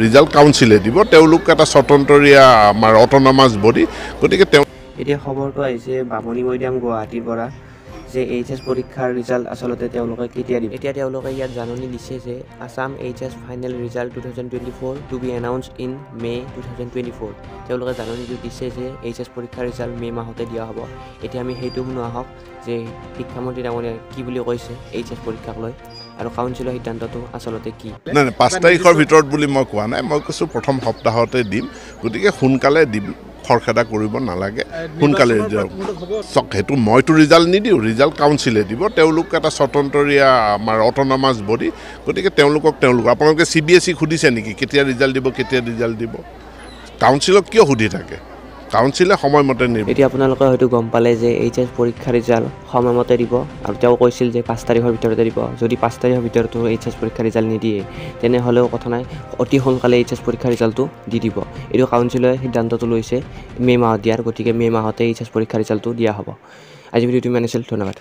result কাউন্সিলে দিব তেওঁলোক এটা স্বতন্ত্ৰীয়া আমাৰ অট'নমাছ বডি গতিকে এতিয়া খবৰটো আহিছে বামুণী মৈদাম গুৱাহাটীৰ পৰা যে এইচএছ পৰীক্ষাৰ ৰিজাল্ট আচলতে তেওঁলোকে কেতিয়া দিব এতিয়া তেওঁলোকে ইয়াত জাননী দিছে যে Assam HS final result 2024 to be announce in May 2024 তেওঁলোকে জাননীটো দিছে যে এইচএছ পৰীক্ষাৰ ৰিজাল্ট মে মাহতে দিয়া হ'ব এতিয়া আমি সেইটো শুনো আহক যে শিক্ষামন্ত্ৰী ডাঙৰীয়াই কি বুলি কৈছে এইচএছ পৰীক্ষাক লৈ আৰু কাউন্সিলৰ সিদ্ধান্তটো আচলতে কি নাই 5 তাৰিখৰ ভিতৰত বুলি মই কোৱা নাই মই কৈছোঁ প্ৰথম সপ্তাহতে দিম গতিকে সোনকালে দিম খৰখেদা কৰিব নালাগে সোনকালে সেইটো মইতো ৰিজাল্ট নিদিওঁ ৰিজাল্ট কাউন্সিলে দিব তেওঁলোক এটা স্বতন্ত্ৰীয়া আমাৰ অট'নমাছ বডি গতিকে তেওঁলোক আপোনালোকে CBSE সুধিছে নেকি কেতিয়া ৰিজাল্ট দিব কাউন্সিলক কিয় সুধি থাকে কাউন্সিলে সময়মতে নিব এতিয়া আপোনালোকে হয়তো গম পালে যে এইচএছ পৰীক্ষাৰ ৰিজাল্ট সময়মতে দিব আৰু তেওঁ কৈছিল যে 5 তাৰিখৰ ভিতৰতে দিব যদি 5 তাৰিখৰ ভিতৰতো এইচএছ পৰীক্ষাৰ ৰিজাল্ট নিদিয়ে তেনেহ'লেও কথা নাই অতি সোনকালে এইচএছ পৰীক্ষাৰ ৰিজাল্টটো দি দিব এইটো কাউন্সিলে সিদ্ধান্তটো লৈছে মে মাহত দিয়াৰ গতিকে মে মাহতে এইচএছ পৰীক্ষাৰ ৰিজাল্টটো দিয়া হ'ব আজি ভিডিঅ'টো ইমানেই আছিল ধন্যবাদ